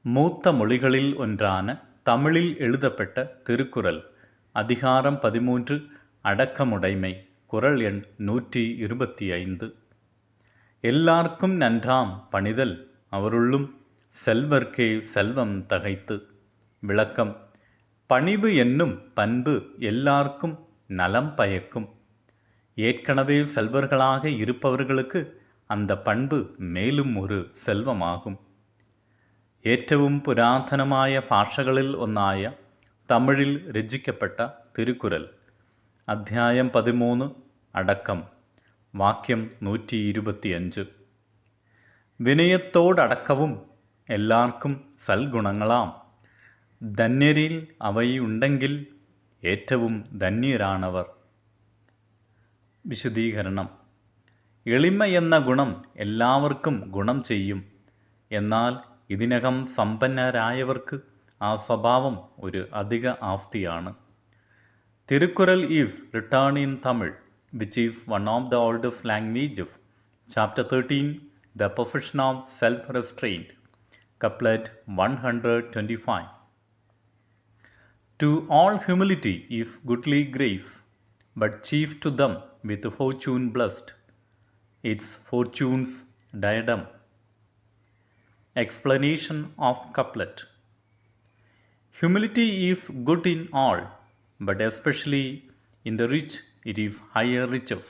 மூத்த மொழிகளில் ஒன்றான தமிழில் எழுதப்பட்ட திருக்குறள் அதிகாரம் 13 அடக்கமுடைமை. குறள் எண் 125. எல்லார்க்கும் நன்றாம் பணிதல் அவருள்ளும் செல்வர்க்கே செல்வம் தகைத்து. விளக்கம்: பணிவு என்னும் பண்பு எல்லார்க்கும் நலம் பயக்கும். ஏற்கனவே செல்வர்களாக இருப்பவர்களுக்கு அந்த பண்பு மேலும் ஒரு செல்வமாகும். ഏറ്റവും പുരാതനമായ ഭാഷകളിൽ ഒന്നായ തമിഴിൽ രചിക്കപ്പെട്ട തിരുക്കുറൽ അധ്യായം 13 അടക്കം വാക്യം 125. വിനയത്തോടടക്കവും എല്ലാവർക്കും സൽഗുണങ്ങളാം. ധന്യരിൽ അവയുണ്ടെങ്കിൽ ഏറ്റവും ധന്യരാണവർ. വിശദീകരണം: എളിമ എന്ന ഗുണം എല്ലാവർക്കും ഗുണം ചെയ്യും. എന്നാൽ ഇതിനകം സമ്പന്നരായവർക്ക് ആ സ്വഭാവം ഒരു അധിക ആസ്തിയാണ്. Thirukkural is written in Tamil, which is one of the oldest languages. Chapter 13, the profession of self restraint, couplet 125. To all humility is goodly grace, but chief to them with fortune blessed, its fortune's diadem. Explanation of couplet: humility is good in all, but especially in the rich it is higher riches.